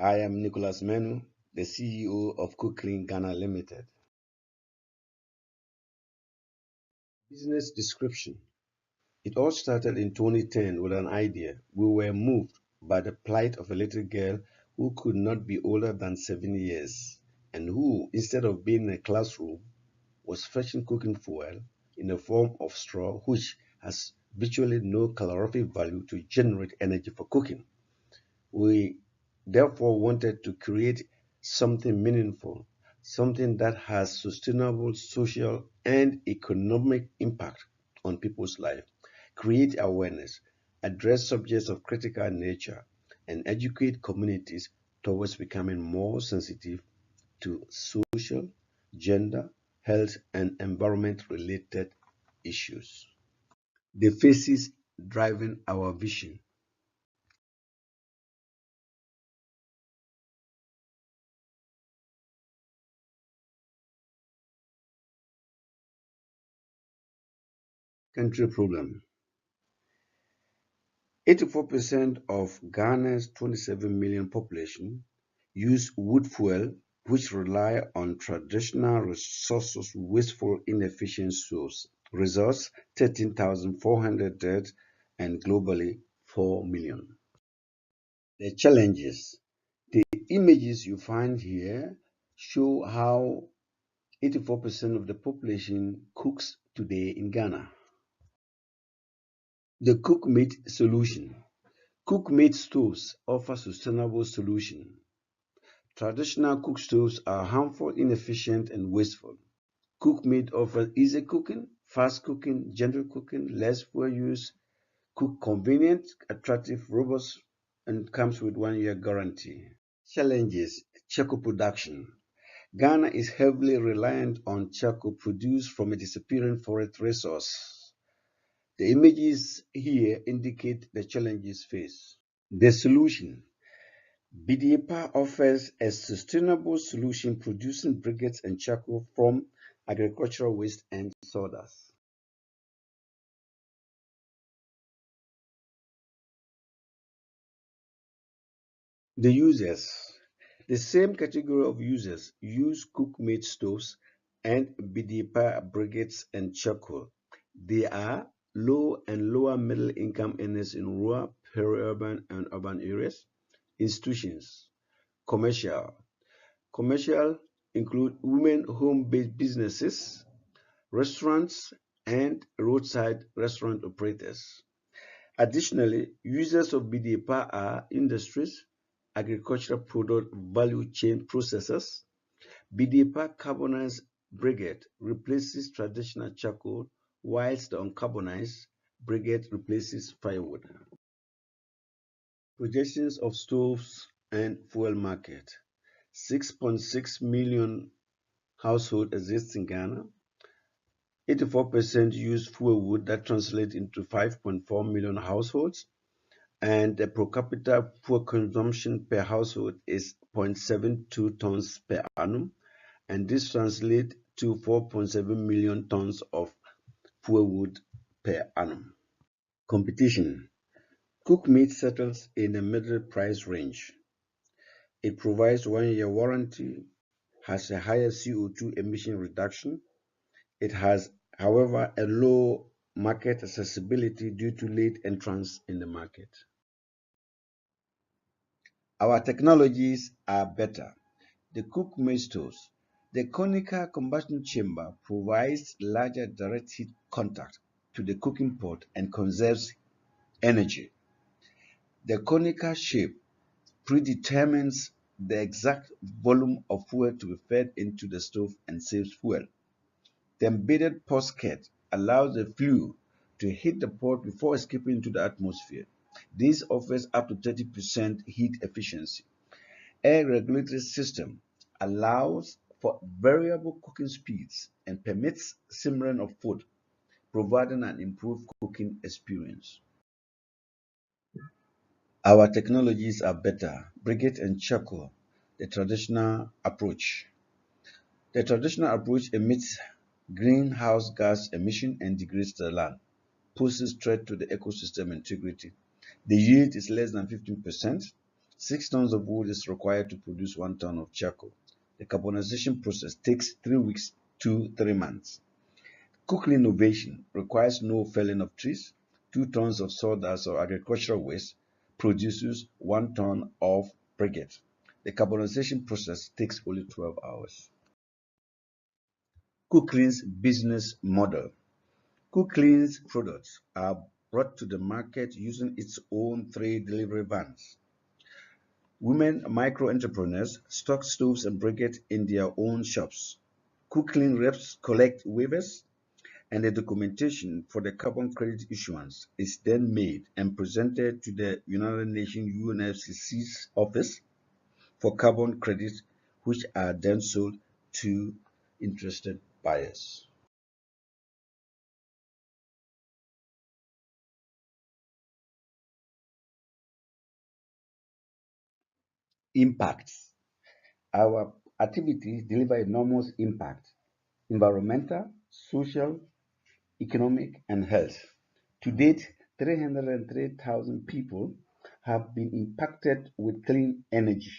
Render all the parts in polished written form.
I am Nicholas Menu, the CEO of CookClean Ghana Limited. Business description. It all started in 2010 with an idea. We were moved by the plight of a little girl who could not be older than 7 years and who, instead of being in a classroom, was fetching cooking fuel in the form of straw, which has virtually no calorific value to generate energy for cooking. We therefore wanted to create something meaningful, something that has sustainable social and economic impact on people's life, create awareness, address subjects of critical nature, and educate communities towards becoming more sensitive to social, gender, health, and environment related issues. The faces driving our vision. Country problem. 84% of Ghana's 27 million population use wood fuel, which rely on traditional resources, wasteful, inefficient source. Results 13,400 dead and globally 4 million. The challenges. The images you find here show how 84% of the population cooks today in Ghana. The cook meat solution. Cook meat stoves offer sustainable solution. Traditional cook stoves are harmful, inefficient, and wasteful. Cook meat offers easy cooking, fast cooking, gentle cooking, less fuel use, cook convenient, attractive, robust, and comes with 1 year guarantee. Challenges. Charcoal production. Ghana is heavily reliant on charcoal produced from a disappearing forest resource. The images here indicate the challenges faced. The solution. BDPA offers a sustainable solution producing briquettes and charcoal from agricultural waste and sawdust. The users. The same category of users use cook-made stoves and BDPA briquettes and charcoal. They are low and lower middle income earners in rural, peri-urban, and urban areas. Institutions. Commercial. Commercial include women home-based businesses, restaurants, and roadside restaurant operators. Additionally, users of BDPA are industries, agricultural product value chain processors. BDPA carbonized briquette replaces traditional charcoal, whilst the uncarbonized briquette replaces firewood. Projections of stoves and fuel market. 6.6 million households exist in Ghana. 84% use fuel wood, that translates into 5.4 million households, and the per capita fuel consumption per household is 0.72 tons per annum, and this translates to 4.7 million tons of fuel wood per annum. Competition. Cook meat settles in the middle price range. It provides 1 year warranty, has a higher CO2 emission reduction. It has, however, a low market accessibility due to late entrants in the market. Our technologies are better. The cook meat stoves. The conical combustion chamber provides larger direct heat contact to the cooking pot and conserves energy. The conical shape predetermines the exact volume of fuel to be fed into the stove and saves fuel. The embedded pocket allows the flue to hit the pot before escaping into the atmosphere. This offers up to 30% heat efficiency. Air regulatory system allows for variable cooking speeds and permits simmering of food, providing an improved cooking experience. Our technologies are better. Briquette and charcoal, the traditional approach. The traditional approach emits greenhouse gas emission and degrades the land, poses threat to the ecosystem integrity. The yield is less than 15%. 6 tons of wood is required to produce 1 ton of charcoal. The carbonization process takes 3 weeks to 3 months. CookClean innovation requires no felling of trees. 2 tons of sawdust or agricultural waste produces 1 ton of briquette. The carbonization process takes only 12 hours. CookClean's business model. CookClean's products are brought to the market using its own 3 delivery vans. Women micro-entrepreneurs stock stoves and briquettes in their own shops. CookClean reps collect waivers, and the documentation for the carbon credit issuance is then made and presented to the United Nations UNFCCC's office for carbon credits, which are then sold to interested buyers. Impacts. Our activities deliver enormous impact: environmental, social, economic, and health. To date, 303,000 people have been impacted with clean energy,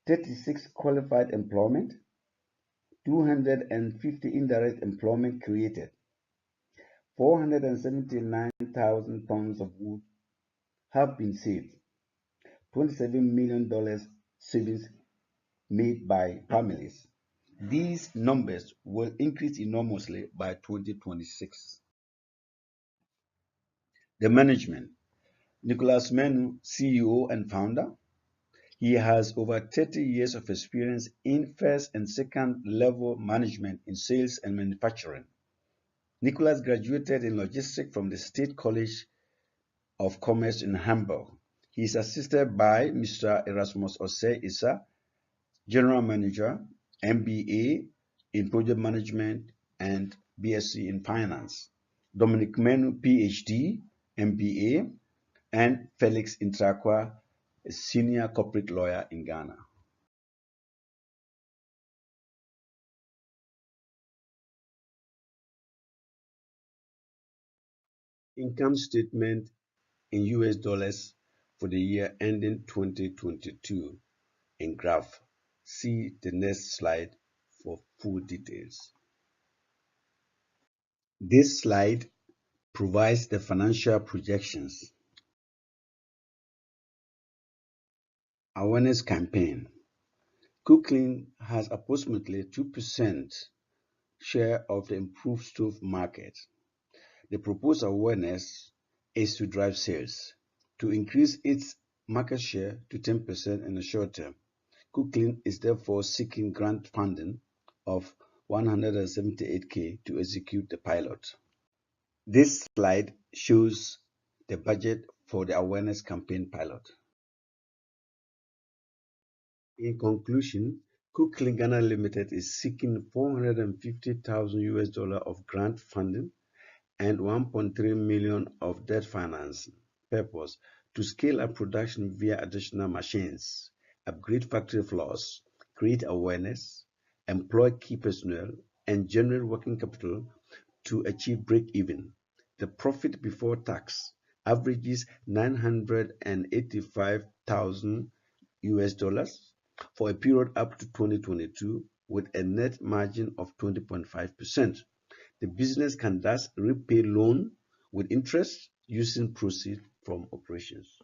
36 qualified employment, 250 indirect employment created, 479,000 tons of wood have been saved, $27 million savings made by families. These numbers will increase enormously by 2026. The management. Nicholas Menu, CEO and founder. He has over 30 years of experience in first and second level management in sales and manufacturing. Nicholas graduated in logistics from the State College of Commerce in Hamburg. He is assisted by Mr. Erasmus Osei Issa, General Manager, MBA in Project Management and BSc in Finance, Dominic Menu, PhD, MBA, and Felix Intrakwa, a senior corporate lawyer in Ghana. Income statement in US dollars for the year ending 2022 in graph. See the next slide for full details. This slide provides the financial projections. Awareness campaign. CookClean has approximately 2% share of the improved stove market. The proposed awareness is to drive sales, to increase its market share to 10% in the short term. CookClean is therefore seeking grant funding of 178K to execute the pilot. This slide shows the budget for the awareness campaign pilot. In conclusion, CookClean Ghana Limited is seeking 450,000 US dollar of grant funding and 1.3 million of debt financing. Purpose: to scale up production via additional machines, upgrade factory floors, create awareness, employ key personnel, and generate working capital to achieve break-even. The profit before tax averages 985,000 US dollars for a period up to 2022 with a net margin of 20.5%. The business can thus repay loan with interest using proceeds from operations.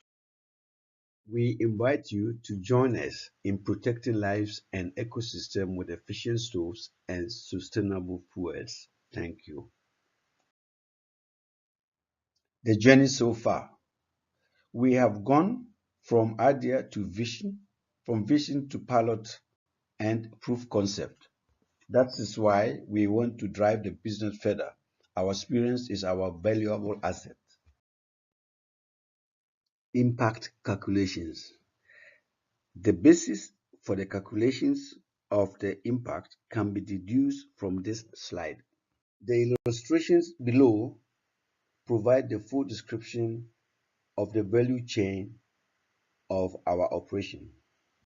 We invite you to join us in protecting lives and ecosystem with efficient stoves and sustainable fuels. Thank you. The journey so far. We have gone from idea to vision, from vision to pilot and proof concept. That is why we want to drive the business further. Our experience is our valuable asset. Impact calculations. The basis for the calculations of the impact can be deduced from this slide. The illustrations below provide the full description of the value chain of our operation.